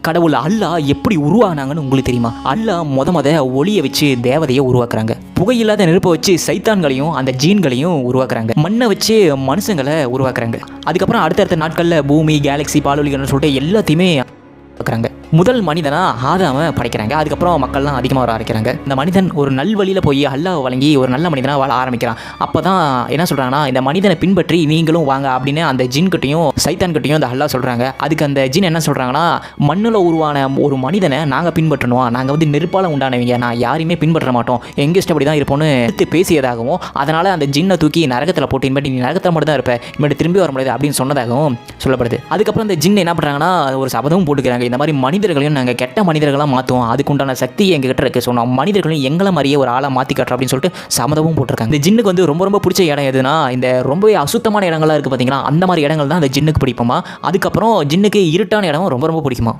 கடவுள் அல்லாஹ் எப்படி உருவானாங்கன்னு உங்களுக்கு தெரியுமா? அல்லாஹ் முத ஒளியை வச்சு தேவதையை உருவாக்குறாங்க. புகையில்லாத நெருப்பை வச்சு சைத்தான்களையும் அந்த ஜீன்களையும் உருவாக்குறாங்க. மண்ணை வச்சு மனுஷங்களை உருவாக்குறாங்க. அதுக்கப்புறம் அடுத்தடுத்த நாட்களில் பூமி, கேலக்ஸி, பால்வெளிகள்னு சொல்லிட்டு எல்லாத்தையுமே பார்க்குறாங்க. முதல் மனிதனா ஆதாமை படைக்கிறாங்க. அதுக்கப்புறம் மக்கள்லாம் அதிகமாக வர ஆரம்பிக்கிறாங்க. இந்த மனிதன் ஒரு நல்வழியில் போய் அல்லாஹ் வழங்கி ஒரு நல்ல மனிதனாக வாழ ஆரம்பிக்கிறான். அப்போ தான் என்ன சொல்கிறாங்கன்னா, இந்த மனிதனை பின்பற்றி நீங்களும் வாங்க அப்படின்னு அந்த ஜின்கிட்டையும் சைத்தான்கிட்டையும் அந்த அல்லாஹ் சொல்கிறாங்க. அதுக்கு அந்த ஜின் என்ன சொல்கிறாங்கன்னா, மண்ணில் உருவான ஒரு மனிதனை நாங்கள் பின்பற்றணும், நாங்கள் வந்து நெருப்பால் உண்டானவங்க, நான் யாரையுமே பின்பற்ற மாட்டோம், எங்கள் இஷ்டப்படி தான் இருப்போம்னு எடுத்து பேசியதாகவும், அதனால் அந்த ஜின்னை தூக்கி நரகத்தில் போட்டு இனிமேட்டு நீ நரகத்தில் மட்டும் தான் இருப்பேன், இனிமேட்டு திரும்பி வர முடியாது அப்படின்னு சொன்னதாகவும் சொல்லப்படுது. அதுக்கப்புறம் அந்த ஜின் என்ன பண்ணுறாங்கன்னா, ஒரு சபதமும் போட்டுக்கிறாங்க. இந்த மாதிரி மனிதர்களையும் நாங்கள் கெட்ட மனிதர்களாக மாற்றுவோம், அதுக்குண்டான சக்தி எங்ககிட்ட இருக்குது, சொன்னோம் மனிதர்களையும் எங்களை மாதிரியே ஒரு ஆளாக மாற்றி காட்டுறோம் அப்படின்னு சொல்லிட்டு சம்மதமும் போட்டிருக்காங்க. இந்த ஜின்னுக்கு வந்து ரொம்ப பிடிச்ச இடம் எதுனா, இந்த ரொம்பவே அசுத்தமான இடங்கள்லாம் இருக்குது பார்த்தீங்களா, அந்த மாதிரி இடங்கள் தான் அந்த ஜின்னுக்கு பிடிக்குமா. அதுக்கப்புறம் ஜின்னுக்கு இருட்டான இடம் ரொம்ப பிடிக்குமா.